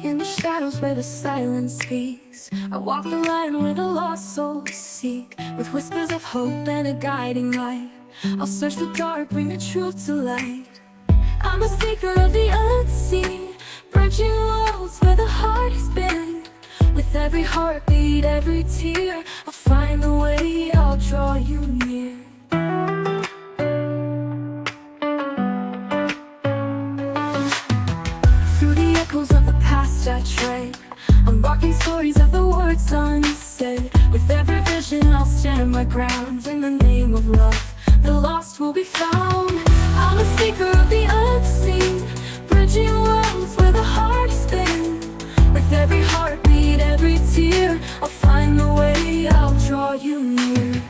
In the shadows where the silence speaks, I walk the line where the lost souls seek. With whispers of hope and a guiding light, I'll search the dark, bring the truth to light. I'm a seeker of the unseen, bridging worlds where the heart has been. With every heartbeat, every tear, I'll find the way, I'll draw you near. Through the echoes of the past I tread, unlocking stories of the words unsaid. With every vision I'll stand my ground. In the name of love, the lost will be found. I'm a seeker of the unseen, bridging worlds where the heart has been. With every heartbeat, every tear, I'll find the way, I'll draw you near.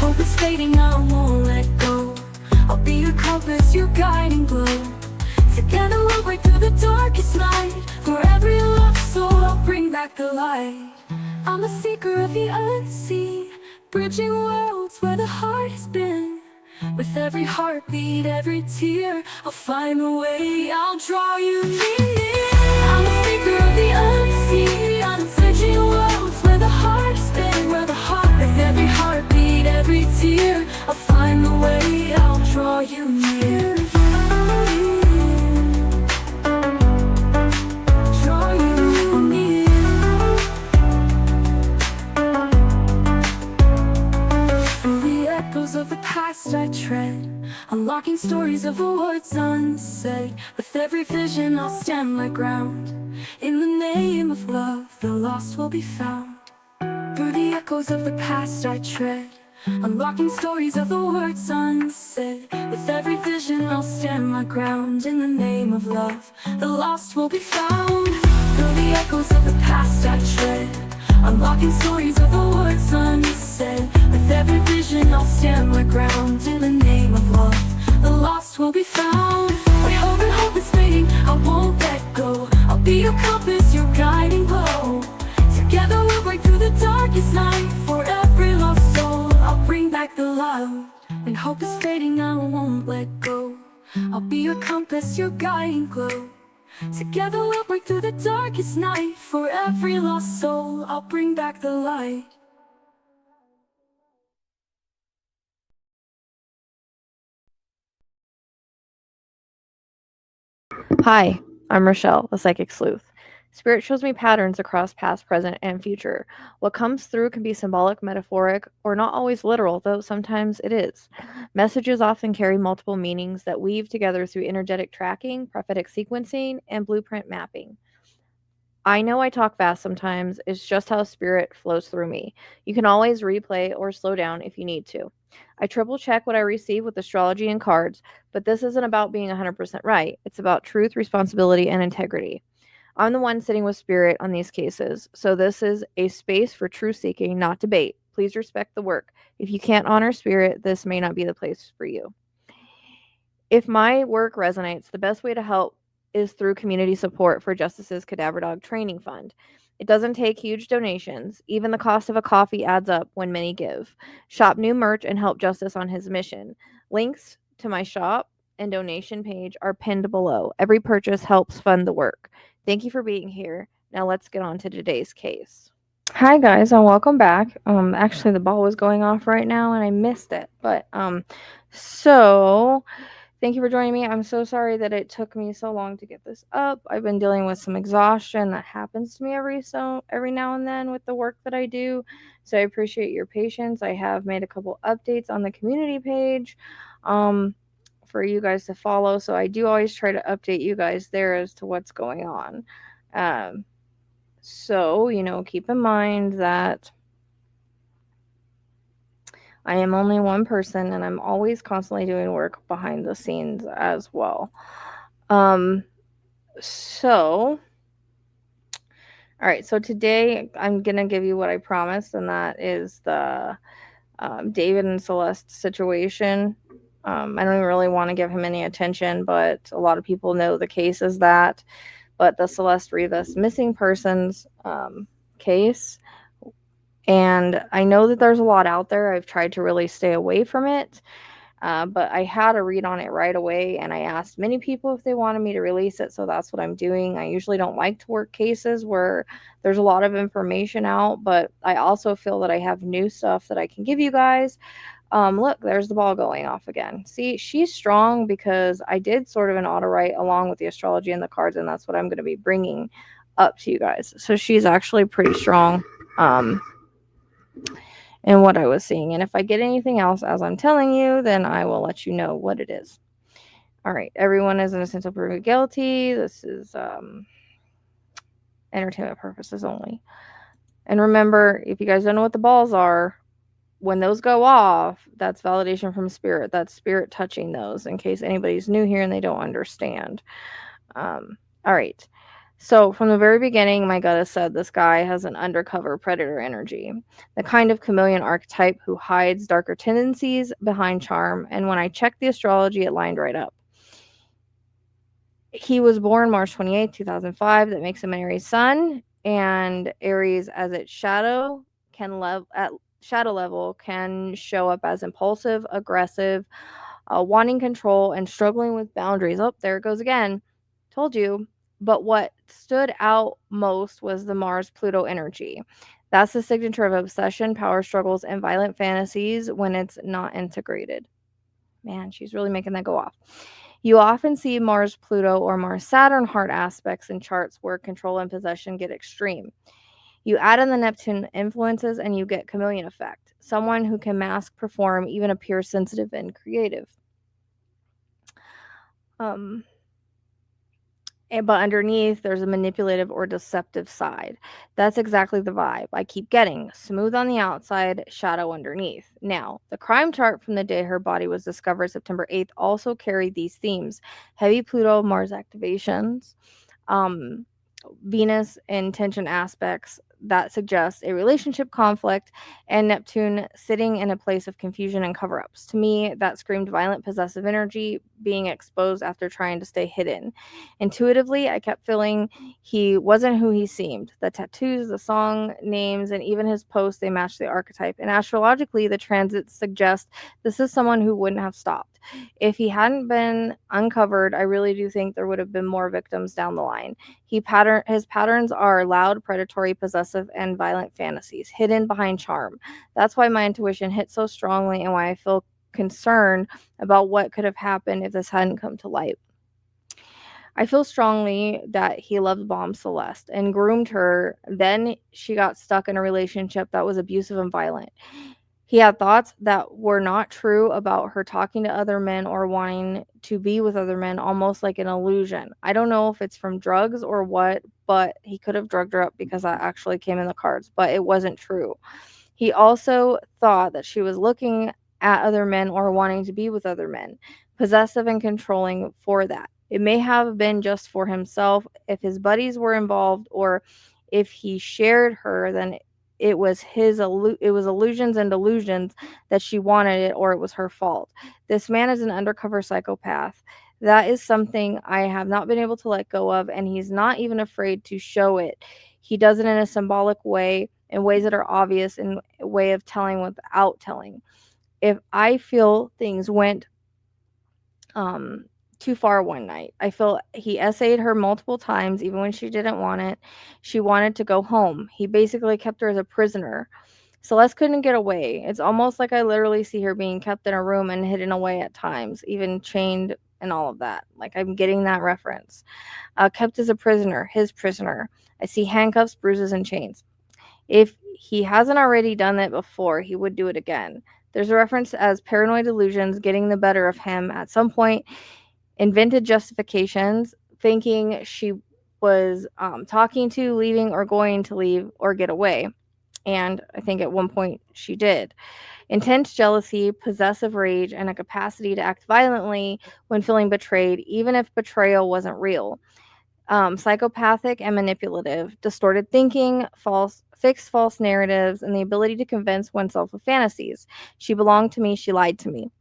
Hope is fading, I won't let go. I'll be your compass, your guiding glow. Together we'll break through the darkest night. For every lost soul, I'll bring back the light. I'm a seeker of the unseen, bridging worlds where the heart has been. With every heartbeat, every tear, I'll find a way, I'll draw you near. I'm a seeker of the unseen, I'm bridging worlds where the heart has been. Where the heart, with every heartbeat, every tear, I'll find the way, I'll draw you near. Draw you near. Through the echoes of the past I tread, unlocking stories of the words unsaid. With every vision I'll stand my ground. In the name of love, the lost will be found. Through the echoes of the past I tread, unlocking stories of the words unsaid. With every vision I'll stand my ground. In the name of love, the lost will be found. Through the echoes of the past I tread, unlocking stories of the words unsaid. With every vision I'll stand my ground. In the name of love, the lost will be found. When hope is fading, I won't let go. I'll be your compass, your guiding glow. Together we'll break through the darkest night. For every lost soul, I'll bring back the light. When hope is fading, I won't let go. I'll be your compass, your guiding glow. Together we'll break through the darkest night. For every lost soul, I'll bring back the light. Hi, I'm Rochelle, the Psychic Sleuth. Spirit shows me patterns across past, present, and future. What comes through can be symbolic, metaphoric, or not always literal, though sometimes it is. Messages often carry multiple meanings that weave together through energetic tracking, prophetic sequencing, and blueprint mapping. I know I talk fast sometimes, it's just how spirit flows through me. You can always replay or slow down if you need to. I triple check what I receive with astrology and cards, but this isn't about being 100% right. It's about truth, responsibility, and integrity. I'm the one sitting with spirit on these cases, so this is a space for truth seeking, not debate. Please respect the work. If you can't honor spirit, this may not be the place for you. If my work resonates, the best way to help is through community support for Justice's Cadaver Dog Training Fund. It doesn't take huge donations. Even the cost of a coffee adds up when many give. Shop new merch and help Justice on his mission. Links to my shop and donation page are pinned below. Every purchase helps fund the work. Thank you for being here. Now let's get on to today's case. Hi guys, and welcome back. Actually the ball was going off right now and I missed it. So thank you for joining me. I'm so sorry that it took me so long to get this up. I've been dealing with some exhaustion that happens to me every now and then with the work that I do. So I appreciate your patience. I have made a couple updates on the community page for you guys to follow. So I do always try to update you guys there as to what's going on. So, keep in mind that I am only one person and I'm always constantly doing work behind the scenes as well. So, all right, so today I'm going to give you what I promised, and that is the David and Celeste situation. I don't even really want to give him any attention, but a lot of people know the case as that. But the Celeste Rivas missing persons case. And I know that there's a lot out there. I've tried to really stay away from it. But I had a read on it right away, and I asked many people if they wanted me to release it, so that's what I'm doing. I usually don't like to work cases where there's a lot of information out, but I also feel that I have new stuff that I can give you guys. Look, there's the ball going off again. See, she's strong because I did sort of an auto write along with the astrology and the cards, and that's what I'm going to be bringing up to you guys. So she's actually pretty strong. And what I was seeing. And if I get anything else as I'm telling you, then I will let you know what it is. All right, everyone is innocent until proven guilty. This is entertainment purposes only. And remember, if you guys don't know what the balls are, when those go off, that's validation from spirit. That's spirit touching those in case anybody's new here and they don't understand. All right. So from the very beginning, my gut has said this guy has an undercover predator energy, the kind of chameleon archetype who hides darker tendencies behind charm. And when I checked the astrology, it lined right up. He was born March 28, 2005. That makes him an Aries sun, and Aries as its shadow at shadow level can show up as impulsive, aggressive, wanting control, and struggling with boundaries. Oh, there it goes again. Told you. But what stood out most was the Mars Pluto energy. That's the signature of obsession, power struggles, and violent fantasies when it's not integrated. Man, she's really making that go off. You often see Mars Pluto or Mars Saturn hard aspects in charts where control and possession get extreme. You add in the Neptune influences and you get chameleon effect. Someone who can mask, perform, even appear sensitive and creative. But underneath, there's a manipulative or deceptive side. That's exactly the vibe I keep getting. Smooth on the outside, shadow underneath. Now, the crime chart from the day her body was discovered September 8th also carried these themes. Heavy Pluto, Mars activations, Venus and tension aspects that suggest a relationship conflict, and Neptune sitting in a place of confusion and cover ups. To me, that screamed violent possessive energy being exposed after trying to stay hidden. Intuitively, I kept feeling he wasn't who he seemed. The tattoos, the song names, and even his posts, they match the archetype. And astrologically, the transits suggest this is someone who wouldn't have stopped. If he hadn't been uncovered, I really do think there would have been more victims down the line. His patterns are loud, predatory, possessive, and violent fantasies, hidden behind charm. That's why my intuition hit so strongly and why I feel concerned about what could have happened if this hadn't come to light. I feel strongly that he loved bomb Celeste and groomed her. Then she got stuck in a relationship that was abusive and violent. He had thoughts that were not true about her talking to other men or wanting to be with other men, almost like an illusion. I don't know if it's from drugs or what, but he could have drugged her up because that actually came in the cards, but it wasn't true. He also thought that she was looking at other men or wanting to be with other men, possessive and controlling for that. It may have been just for himself if his buddies were involved, or if he shared her, then it was illusions and delusions that she wanted it, or it was her fault. This man is an undercover psychopath. That is something I have not been able to let go of, and he's not even afraid to show it. He does it in a symbolic way, in ways that are obvious, in a way of telling without telling. If I feel things went too far one night. I feel he essayed her multiple times, even when she didn't want it. She wanted to go home. He basically kept her as a prisoner. Celeste couldn't get away. It's almost like I literally see her being kept in a room and hidden away at times, even chained and all of that. Like, I'm getting that reference. Kept as a prisoner, his prisoner. I see handcuffs, bruises, and chains. If he hasn't already done that before, he would do it again. There's a reference as paranoid delusions getting the better of him at some point, invented justifications, thinking she was talking to, leaving, or going to leave or get away. And I think at one point she did. Intense jealousy, possessive rage, and a capacity to act violently when feeling betrayed, even if betrayal wasn't real. Psychopathic and manipulative, distorted thinking, fixed false narratives, and the ability to convince oneself of fantasies. She belonged to me, she lied to me.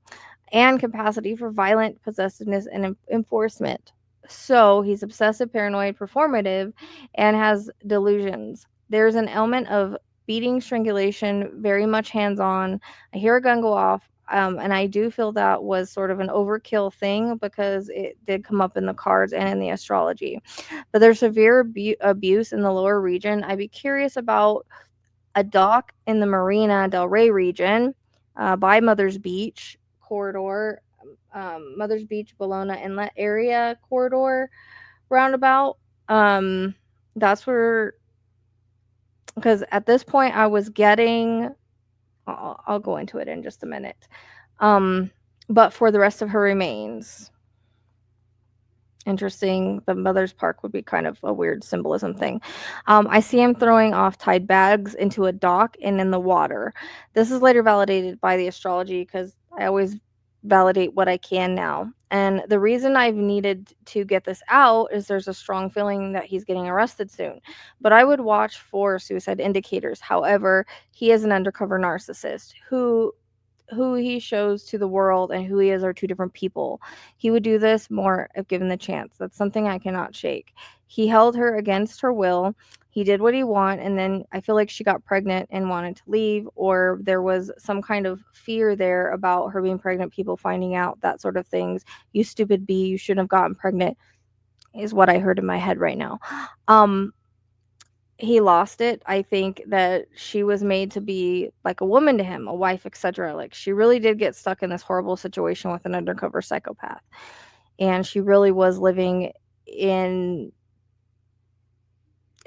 And capacity for violent possessiveness and enforcement. So he's obsessive, paranoid, performative, and has delusions. There's an element of beating, strangulation, very much hands on. I hear a gun go off. And I do feel that was sort of an overkill thing because it did come up in the cards and in the astrology. But there's severe abuse in the lower region. I'd be curious about a dock in the Marina del Rey region by Mother's Beach corridor, Mother's Beach, Bologna Inlet area corridor roundabout. That's where, because at this point I was getting, I'll go into it in just a minute. But for the rest of her remains, interesting. The mother's park would be kind of a weird symbolism thing. I see him throwing off tied bags into a dock and in the water. This is later validated by the astrology because I always validate what I can now. And the reason I've needed to get this out is there's a strong feeling that he's getting arrested soon. But I would watch for suicide indicators. However, he is an undercover narcissist who he shows to the world and who he is are two different people. He would do this more if given the chance. That's something I cannot shake. He held her against her will. He did what he wanted, and then I feel like she got pregnant and wanted to leave, or there was some kind of fear there about her being pregnant, people finding out, that sort of things. You stupid bee, you shouldn't have gotten pregnant, is what I heard in my head right now. He lost it. I think that she was made to be like a woman to him, a wife, etc. Like she really did get stuck in this horrible situation with an undercover psychopath. And she really was living in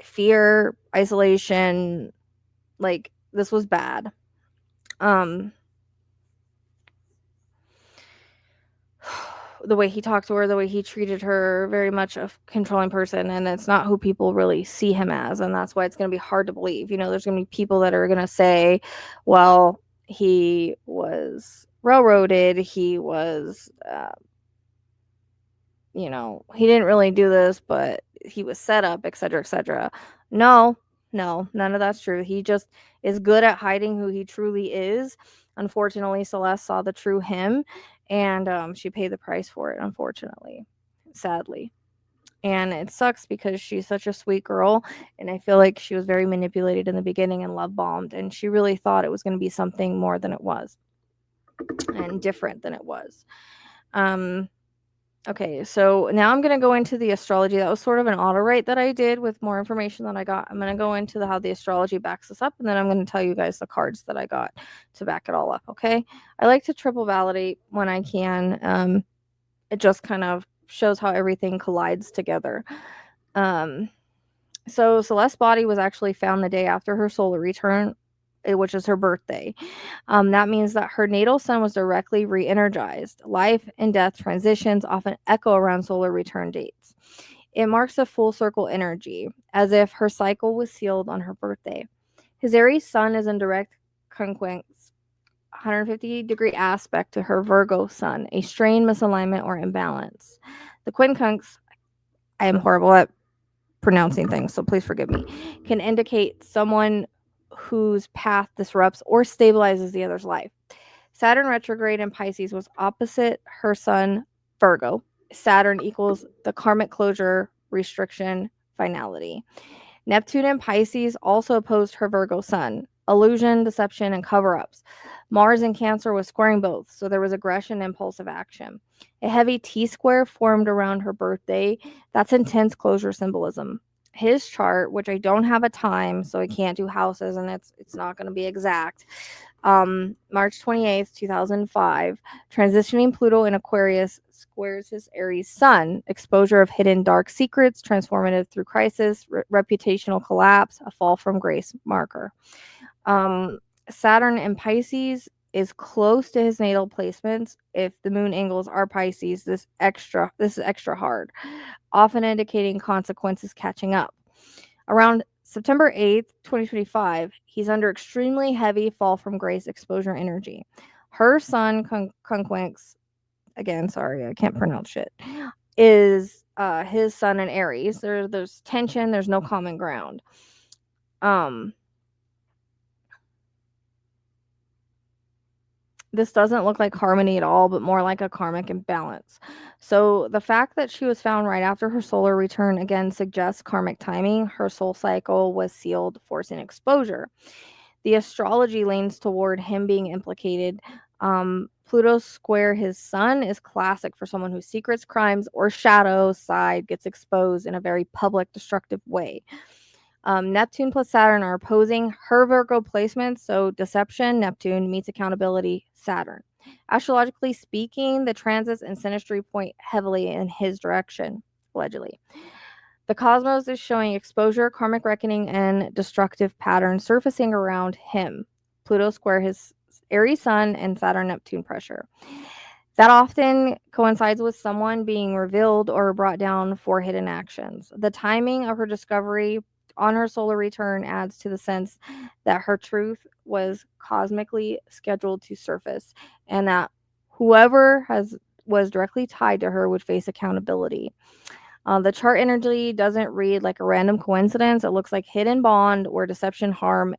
fear, isolation. Like this was bad. The way he talked to her, the way he treated her, very much a controlling person, and it's not who people really see him as, and that's why it's going to be hard to believe. There's going to be people that are going to say, well, he was railroaded, he was, he didn't really do this, but he was set up, etc., etc. No, none of that's true. He just is good at hiding who he truly is. Unfortunately, Celeste saw the true him, and she paid the price for it, unfortunately, sadly. And it sucks because she's such a sweet girl, and I feel like she was very manipulated in the beginning and love bombed, and she really thought it was going to be something more than it was, and different than it was. Okay, so now I'm going to go into the astrology. That was sort of an auto-write that I did with more information that I got. I'm going to go into how the astrology backs this up, and then I'm going to tell you guys the cards that I got to back it all up, okay? I like to triple validate when I can. It just kind of shows how everything collides together. So Celeste's body was actually found the day after her solar return, which is her birthday. That means that her natal sun was directly re-energized. Life and death transitions often echo around solar return dates. It marks a full circle energy, as if her cycle was sealed on her birthday. His Aries sun is in direct conjunct 150-degree aspect to her Virgo sun, a strain, misalignment, or imbalance. The quincunx, I am horrible at pronouncing things, so please forgive me, can indicate someone whose path disrupts or stabilizes the other's life. Saturn retrograde in Pisces was opposite her sun, Virgo. Saturn equals the karmic closure, restriction, finality. Neptune in Pisces also opposed her Virgo sun, illusion, deception, and cover-ups. Mars in Cancer was squaring both, so there was aggression, impulsive action. A heavy T-square formed around her birthday. That's intense closure symbolism. His chart, which I don't have a time, so I can't do houses, and it's not going to be exact. March 28th, 2005, transitioning Pluto in Aquarius squares his Aries sun, exposure of hidden dark secrets, transformative through crisis, reputational collapse, a fall from grace marker. Saturn in Pisces is close to his natal placements. If the moon angles are Pisces, this is extra hard, often indicating consequences catching up. Around September 8th, 2025, he's under extremely heavy fall from grace exposure energy. Her sun conjunct, again, sorry, I can't pronounce shit, is his sun in Aries. There's tension, there's no common ground. This doesn't look like harmony at all, but more like a karmic imbalance. So the fact that she was found right after her solar return again suggests karmic timing. Her soul cycle was sealed, forcing exposure. The astrology leans toward him being implicated. Pluto square his sun is classic for someone whose secrets, crimes, or shadow side gets exposed in a very public, destructive way. Neptune plus Saturn are opposing her Virgo placements, so deception, Neptune, meets accountability, Saturn. Astrologically speaking, the transits and synastry point heavily in his direction, allegedly. The cosmos is showing exposure, karmic reckoning, and destructive patterns surfacing around him. Pluto square his Aries sun and Saturn Neptune pressure. That often coincides with someone being revealed or brought down for hidden actions. The timing of her discovery on her solar return adds to the sense that her truth was cosmically scheduled to surface, and that whoever was directly tied to her would face accountability. The chart energy doesn't read like a random coincidence. It looks like hidden bond or deception harm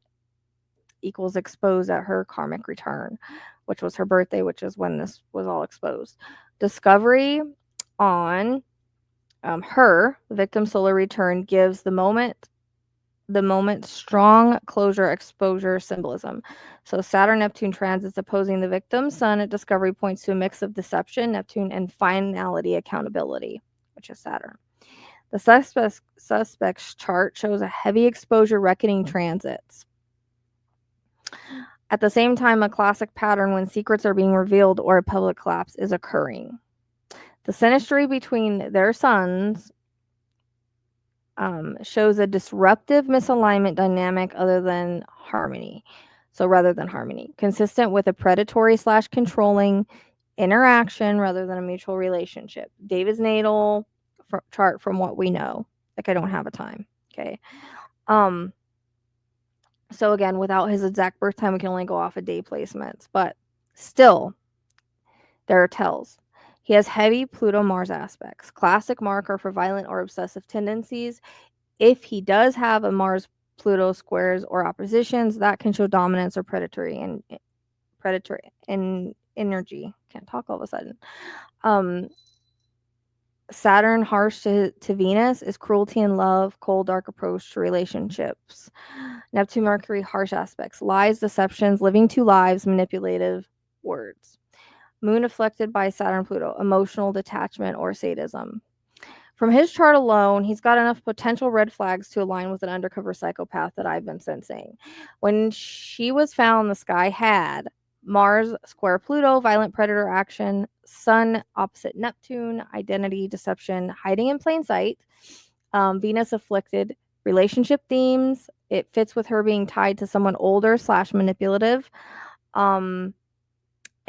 equals exposed at her karmic return, which was her birthday, which is when this was all exposed. Discovery on her victim solar return gives the moment strong closure, exposure, symbolism. So Saturn Neptune transits opposing the victim sun at discovery points to a mix of deception, Neptune, and finality, accountability, which is Saturn. The suspect's chart shows a heavy exposure reckoning transits. At the same time, a classic pattern when secrets are being revealed or a public collapse is occurring. The synastry between their suns shows a disruptive misalignment dynamic other than harmony. So rather than harmony, consistent with a predatory / controlling interaction rather than a mutual relationship. David's natal chart, from what we know, like I don't have a time. Okay. So again, without his exact birth time, we can only go off of day placements, but still, there are tells. He has heavy Pluto-Mars aspects, classic marker for violent or obsessive tendencies. If he does have a Mars-Pluto squares or oppositions, that can show dominance or predatory in energy. Can't talk all of a sudden. Saturn harsh to Venus is cruelty in love, cold, dark approach to relationships. Neptune, Mercury, harsh aspects, lies, deceptions, living two lives, manipulative words. Moon afflicted by Saturn, Pluto, emotional detachment or sadism. From his chart alone, he's got enough potential red flags to align with an undercover psychopath that I've been sensing. When she was found, the sky had Mars square Pluto, violent predator action, Sun opposite Neptune, identity, deception, hiding in plain sight, Venus afflicted, relationship themes. It fits with her being tied to someone older / manipulative.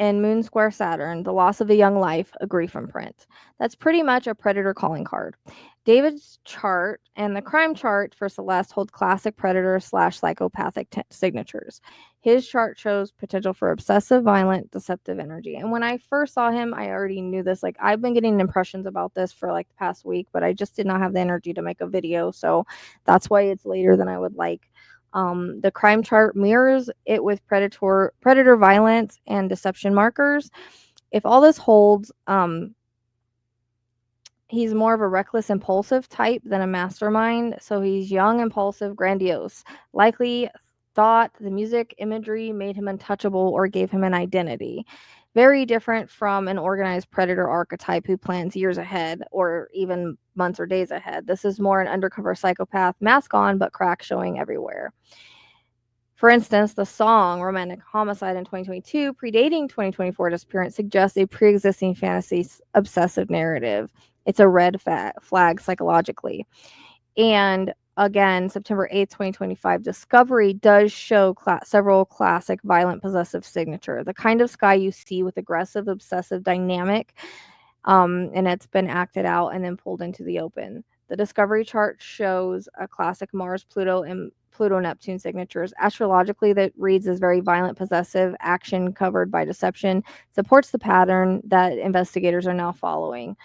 And Moon square Saturn, the loss of a young life, a grief imprint. That's pretty much a predator calling card. David's chart and the crime chart for Celeste hold classic predator / psychopathic signatures. His chart shows potential for obsessive, violent, deceptive energy. And when I first saw him, I already knew this. Like, I've been getting impressions about this for like the past week, but I just did not have the energy to make a video. So that's why it's later than I would like. The crime chart mirrors it with predator violence and deception markers. If all this holds, he's more of a reckless, impulsive type than a mastermind. So he's young, impulsive, grandiose. Likely thought the music imagery made him untouchable or gave him an identity. Very different from an organized predator archetype who plans years ahead or even months or days ahead. This is more an undercover psychopath, mask on, but crack showing everywhere. For instance, the song Romantic Homicide in 2022, predating 2024 disappearance, suggests a pre-existing fantasy obsessive narrative. It's a red flag psychologically. And again, September 8th, 2025, Discovery does show several classic violent possessive signature, the kind of sky you see with aggressive, obsessive dynamic, and it's been acted out and then pulled into the open. The Discovery chart shows a classic Mars, Pluto, and Pluto-Neptune signatures. Astrologically, that reads as very violent, possessive, action covered by deception, supports the pattern that investigators are now following.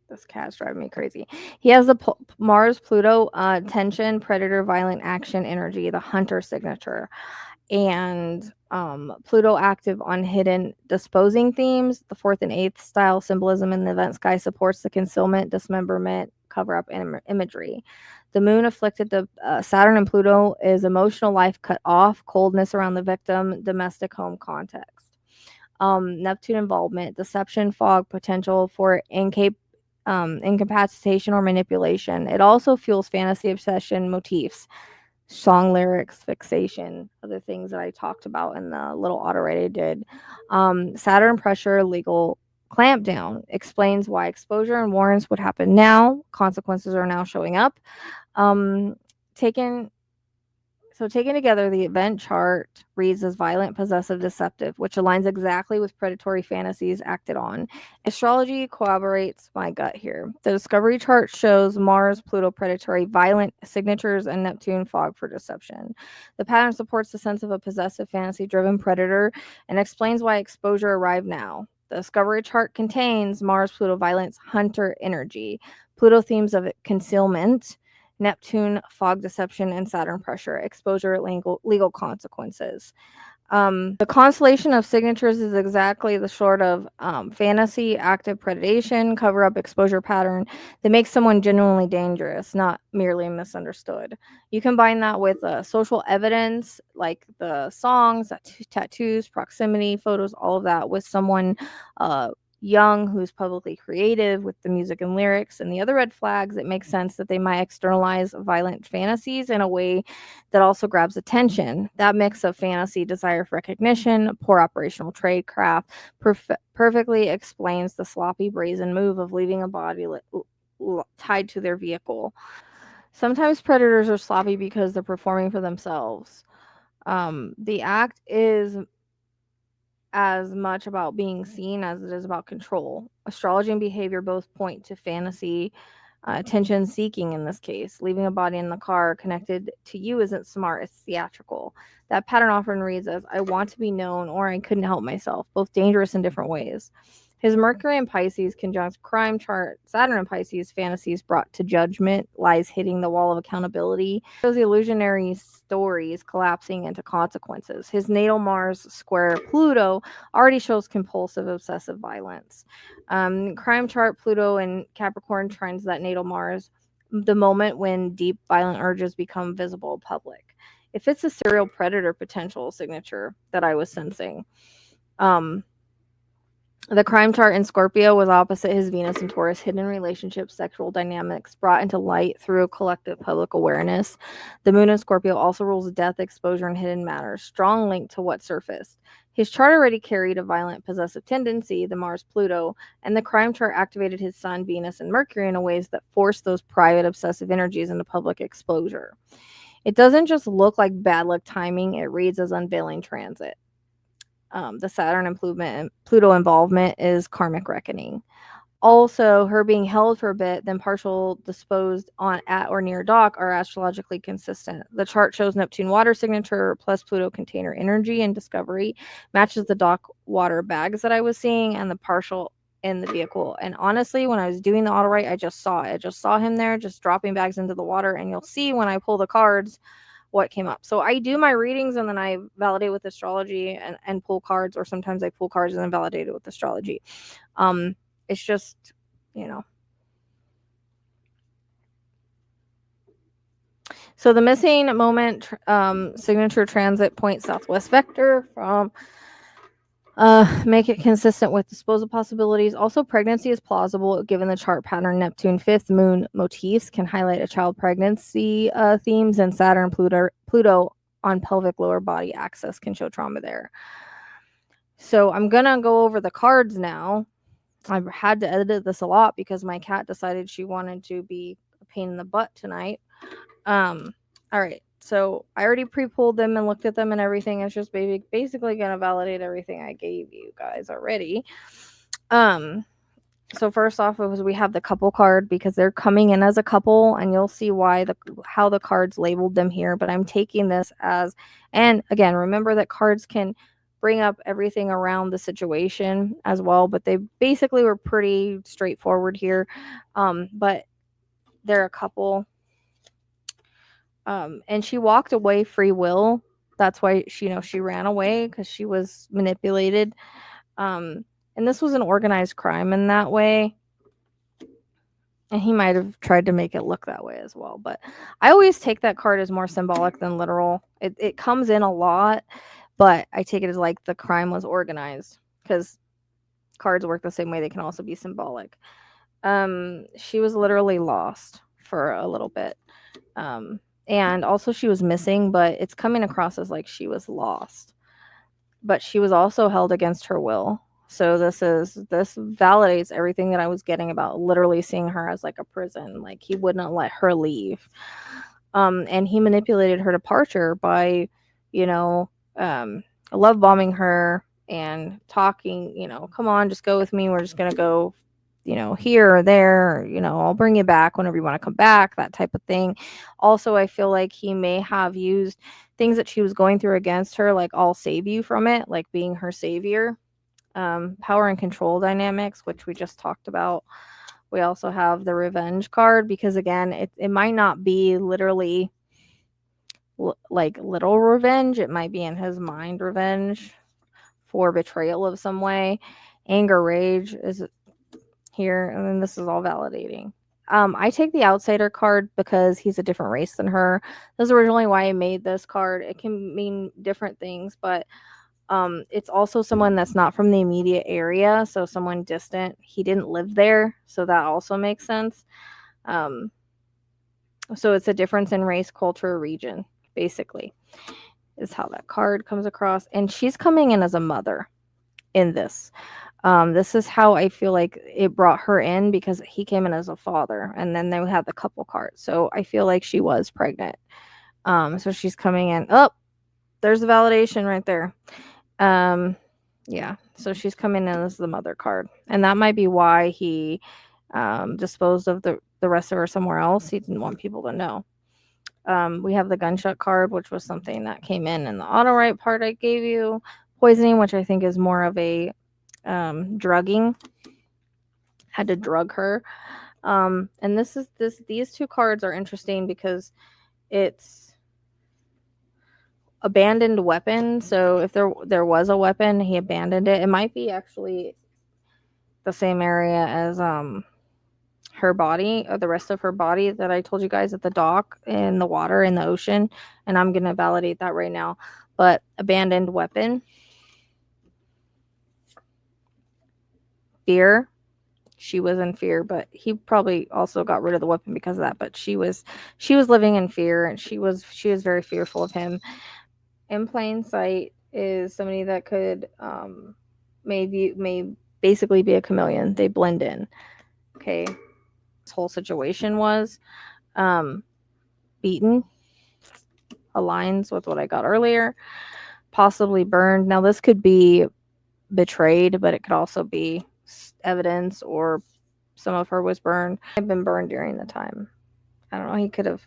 This cat's driving me crazy. He has the Mars Pluto tension, predator, violent action energy, the hunter signature, and Pluto active on hidden disposing themes. The 4th and 8th style symbolism in the event sky supports the concealment, dismemberment, cover up imagery. The moon afflicted the Saturn and Pluto is emotional life cut off, coldness around the victim, domestic home context. Neptune involvement, deception, fog, potential for incapacitation or manipulation. It also fuels fantasy, obsession, motifs, song lyrics, fixation, other things that I talked about in the little auto write I did. Saturn pressure, legal clampdown explains why exposure and warrants would happen now. Consequences are now showing up. Um, taken Taken together, the event chart reads as violent, possessive, deceptive, which aligns exactly with predatory fantasies acted on. Astrology corroborates my gut here. The discovery chart shows Mars, Pluto, predatory, violent signatures, and Neptune, fog for deception. The pattern supports the sense of a possessive, fantasy-driven predator and explains why exposure arrived now. The discovery chart contains Mars, Pluto, violence, hunter energy, Pluto themes of concealment, Neptune, fog deception, and Saturn pressure, exposure, legal consequences. The constellation of signatures is exactly the sort of fantasy, active predation, cover up exposure pattern that makes someone genuinely dangerous, not merely misunderstood. You combine that with social evidence like the songs, tattoos, proximity, photos, all of that with someone young who's publicly creative with the music and lyrics and the other red flags, it makes sense that they might externalize violent fantasies in a way that also grabs attention. That mix of fantasy, desire for recognition, poor operational tradecraft perfectly explains the sloppy, brazen move of leaving a body tied to their vehicle. Sometimes predators are sloppy because they're performing for themselves. The act is as much about being seen as it is about control. Astrology and behavior both point to fantasy, attention seeking in this case. Leaving a body in the car connected to you isn't smart, it's theatrical. That pattern often reads as I want to be known or I couldn't help myself, both dangerous in different ways. His Mercury in Pisces conjunct crime chart, Saturn in Pisces, fantasies brought to judgment, lies hitting the wall of accountability, shows the illusionary stories collapsing into consequences. His natal Mars square Pluto already shows compulsive, obsessive violence. Crime chart Pluto and Capricorn trends that natal Mars, the moment when deep, violent urges become visible public. It fits the serial predator potential signature that I was sensing. The crime chart in Scorpio was opposite his Venus and Taurus, hidden relationships, sexual dynamics brought into light through collective public awareness. The moon in Scorpio also rules death, exposure, and hidden matters, strong link to what surfaced. His chart already carried a violent possessive tendency, the Mars Pluto, and the crime chart activated his Sun, Venus, and Mercury in ways that forced those private obsessive energies into public exposure. It doesn't just look like bad luck timing, it reads as unveiling transit. The Saturn and Pluto involvement is karmic reckoning. Also, her being held for a bit, then partial disposed on at or near dock are astrologically consistent. The chart shows Neptune water signature plus Pluto container energy and discovery matches the dock water bags that I was seeing and the partial in the vehicle. And honestly, when I was doing the auto write, I just saw it. I just saw him there just dropping bags into the water. And you'll see when I pull the cards what came up. So I do my readings and then I validate with astrology and pull cards, or sometimes I pull cards and then validate it with astrology. It's just, you know. So the missing moment signature transit point southwest vector from make it consistent with disposal possibilities. Also, pregnancy is plausible given the chart pattern. Neptune fifth moon motifs can highlight a child pregnancy themes, and Saturn Pluto on pelvic lower body axis can show trauma there. So I'm gonna go over the cards now. I've had to edit this a lot because my cat decided she wanted to be a pain in the butt tonight. All right. So I already pre-pulled them and looked at them and everything. It's just basically gonna validate everything I gave you guys already. So first off, we have the couple card because they're coming in as a couple, and you'll see how the cards labeled them here. But I'm taking this as, and again, remember that cards can bring up everything around the situation as well. But they basically were pretty straightforward here. But they're a couple. And she walked away free will. That's why she ran away because she was manipulated. And this was an organized crime in that way. And he might have tried to make it look that way as well. But I always take that card as more symbolic than literal. It comes in a lot, but I take it as like the crime was organized, because cards work the same way. They can also be symbolic. She was literally lost for a little bit. And also she was missing, but it's coming across as like she was lost. But she was also held against her will. So this validates everything that I was getting about literally seeing her as like a prison. Like he wouldn't let her leave. And he manipulated her departure by, you know, love bombing her and talking, come on, just go with me. We're just gonna go, here or there, I'll bring you back whenever you want to come back, that type of thing. Also, I feel like he may have used things that she was going through against her, like I'll save you from it, like being her savior. Power and control dynamics, which we just talked about. We also have the revenge card, because again, it might not be literally like little revenge. It might be in his mind revenge for betrayal of some way. Anger, rage is here, and then this is all validating. I take the outsider card because he's a different race than her. This is originally why I made this card. It can mean different things, but it's also someone that's not from the immediate area, so someone distant. He didn't live there, so that also makes sense. So it's a difference in race, culture, region, basically, is how that card comes across. And she's coming in as a mother in this. This is how I feel like it brought her in, because he came in as a father, and then they had the couple card. So I feel like she was pregnant. So she's coming in. Oh, there's the validation right there. Yeah, so she's coming in as the mother card, and that might be why he disposed of the rest of her somewhere else. He didn't want people to know. We have the gunshot card, which was something that came in the auto right part I gave you. Poisoning, which I think is more of a drugging. Had to drug her. And these two cards are interesting because it's abandoned weapon. So if there was a weapon, he abandoned it. It might be actually the same area as her body, or the rest of her body that I told you guys at the dock, in the water, in the ocean. And I'm gonna validate that right now. But abandoned weapon, fear. She was in fear, but he probably also got rid of the weapon because of that. But she was living in fear, and she was very fearful of him. In plain sight is somebody that could may basically be a chameleon. They blend in. Okay, this whole situation was beaten, aligns with what I got earlier. Possibly burned. Now this could be betrayed, but it could also be evidence, or some of her was burned. I've been burned during the time. I don't know. He could have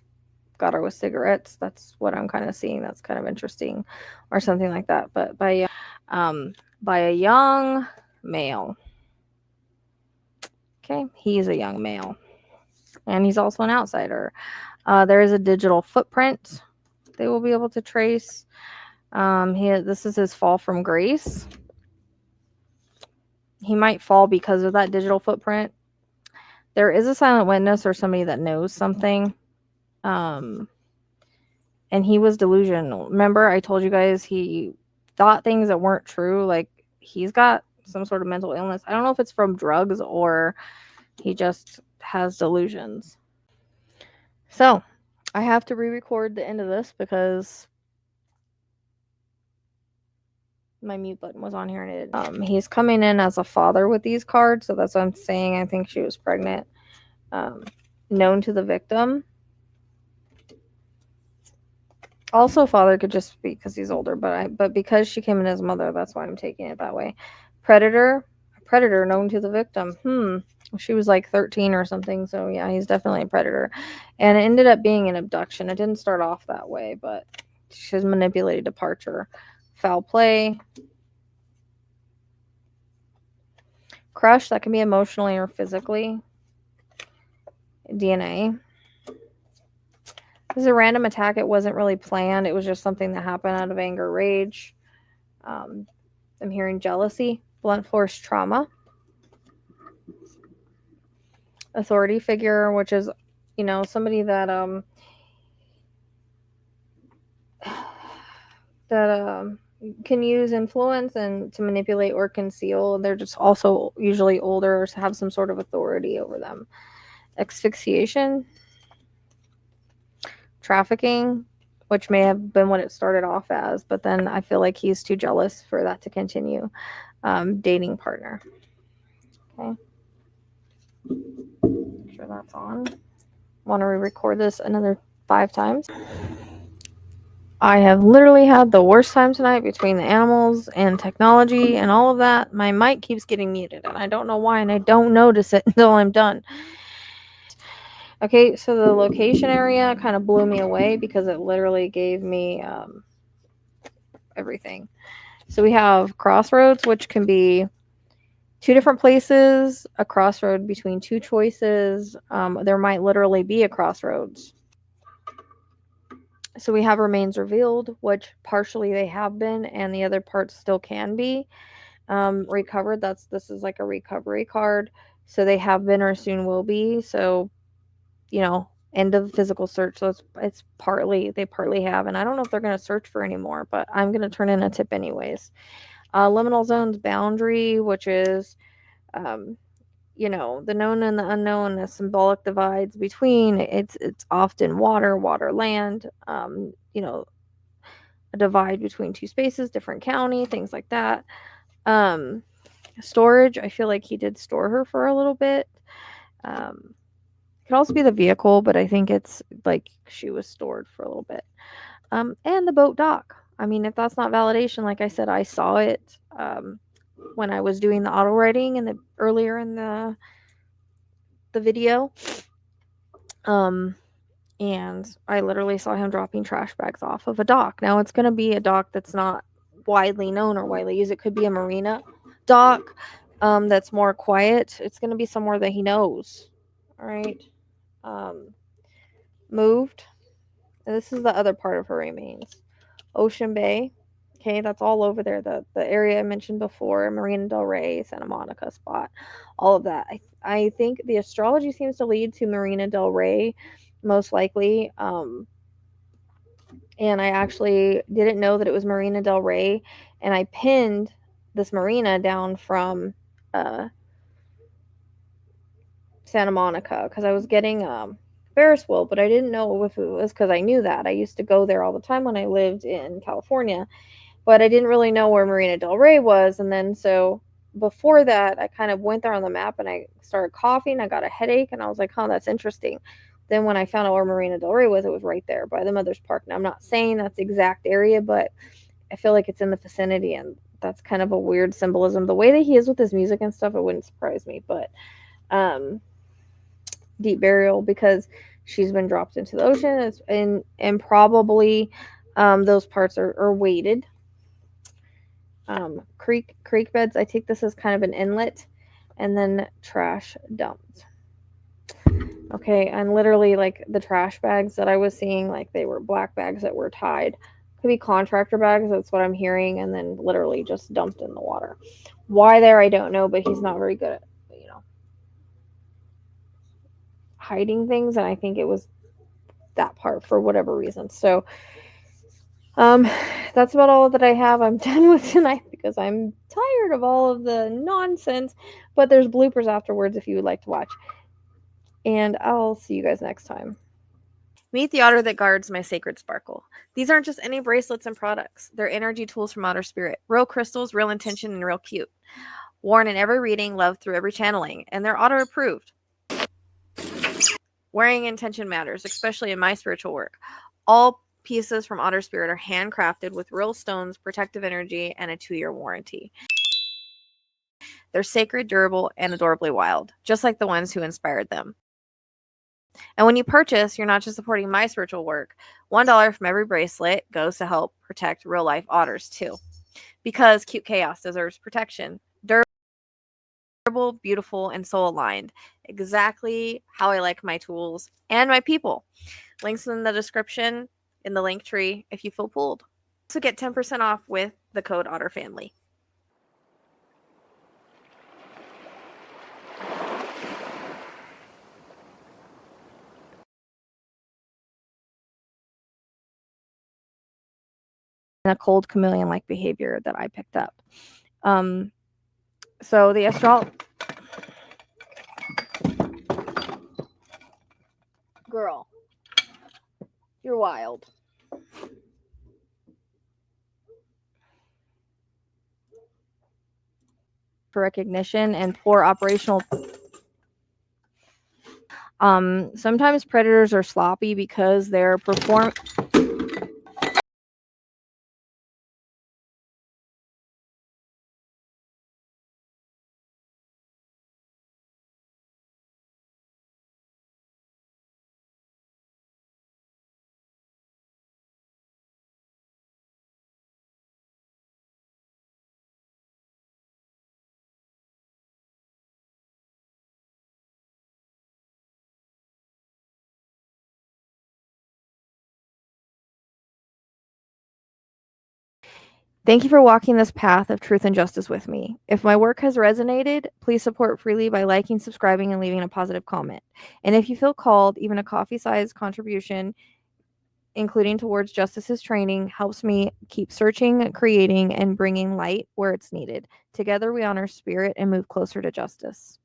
got her with cigarettes. That's what I'm kind of seeing. That's kind of interesting, or something like that. But by a young male. Okay, he's a young male, and he's also an outsider. There is a digital footprint they will be able to trace. This is his fall from grace. He might fall because of that digital footprint. There is a silent witness, or somebody that knows something. And he was delusional. Remember, I told you guys he thought things that weren't true. Like, he's got some sort of mental illness. I don't know if it's from drugs or he just has delusions. So, I have to re-record the end of this because my mute button was on here and it he's coming in as a father with these cards, so that's what I'm saying. I think she was pregnant. Known to the victim. Also, father could just be because he's older, but because she came in as mother, that's why I'm taking it that way. Predator known to the victim. She was like 13 or something, so yeah, he's definitely a predator. And it ended up being an abduction. It didn't start off that way, but she's manipulated departure. Foul play. Crush, that can be emotionally or physically. DNA. This is a random attack. It wasn't really planned. It was just something that happened out of anger, rage. I'm hearing jealousy, blunt force trauma. authority figure, which is, somebody that can use influence and to manipulate or conceal. They're just also usually older or have some sort of authority over them. Asphyxiation, trafficking, which may have been what it started off as, but then I feel like he's too jealous for that to continue. Dating partner. Okay. Make sure that's on. Want to re-record this another 5 times. I have literally had the worst time tonight between the animals and technology and all of that. My mic keeps getting muted, and I don't know why, and I don't notice it until I'm done. Okay, so the location area kind of blew me away because it literally gave me everything. So we have crossroads, which can be 2 different places, a crossroad between 2 choices. There might literally be a crossroads. So we have remains revealed, which partially they have been, and the other parts still can be recovered. This is like a recovery card. So they have been or soon will be. So, end of physical search. So it's they partly have, and I don't know if they're going to search for anymore, but I'm going to turn in a tip anyways. Liminal zones boundary, which is the known and the unknown, the symbolic divides between. It's often water, land, a divide between 2 spaces, different county, things like that. Storage, I feel like he did store her for a little bit. Could also be the vehicle, but I think it's like she was stored for a little bit. And the boat dock. I mean, if that's not validation, like I said, I saw it when I was doing the auto writing earlier in the video. And I literally saw him dropping trash bags off of a dock. Now it's going to be a dock that's not widely known or widely used. It could be a marina dock that's more quiet. It's going to be somewhere that he knows. All right. Moved. And this is the other part of her remains. Ocean Bay. Okay, that's all over there. The area I mentioned before, Marina Del Rey, Santa Monica spot, all of that. I think the astrology seems to lead to Marina Del Rey, most likely. And I actually didn't know that it was Marina Del Rey, and I pinned this marina down from Santa Monica because I was getting Ferris wheel, but I didn't know if it was because I knew that. I used to go there all the time when I lived in California, but I didn't really know where Marina Del Rey was. And then so before that, I kind of went there on the map and I started coughing. I got a headache, and I was like, huh, that's interesting. Then when I found out where Marina Del Rey was, it was right there by the Mother's Park. Now, I'm not saying that's the exact area, but I feel like it's in the vicinity, and that's kind of a weird symbolism. The way that he is with his music and stuff, it wouldn't surprise me. But deep burial, because she's been dropped into the ocean, and probably those parts are weighted. Creek beds, I take this as kind of an inlet, and then trash dumped. Okay, and literally like the trash bags that I was seeing, like they were black bags that were tied. Could be contractor bags, that's what I'm hearing, and then literally just dumped in the water. Why there, I don't know, but he's not very good at, hiding things, and I think it was that part for whatever reason. So that's about all that I have. I'm done with tonight because I'm tired of all of the nonsense, but there's bloopers afterwards if you would like to watch. And I'll see you guys next time. Meet the otter that guards my sacred sparkle. These aren't just any bracelets and products. They're energy tools from outer spirit. Real crystals, real intention, and real cute. Worn in every reading, loved through every channeling, and they're otter approved. Wearing intention matters, especially in my spiritual work. All pieces from Otter Spirit are handcrafted with real stones, protective energy, and a 2-year warranty. They're sacred, durable, and adorably wild, just like the ones who inspired them. And when you purchase, you're not just supporting my spiritual work. $1 from every bracelet goes to help protect real-life otters, too. Because cute chaos deserves protection. Durable, beautiful, and soul-aligned. Exactly how I like my tools and my people. Links in the description, in the Linktree, if you feel pulled. Also get 10% off with the code OtterFamily. and a cold chameleon-like behavior that I picked up. So the girl, you're wild. For recognition and poor operational. Sometimes predators are sloppy because they're Thank you for walking this path of truth and justice with me. If my work has resonated, please support freely by liking, subscribing, and leaving a positive comment. And if you feel called, even a coffee-sized contribution, including towards justice's training, helps me keep searching, creating, and bringing light where it's needed. Together we honor spirit and move closer to justice.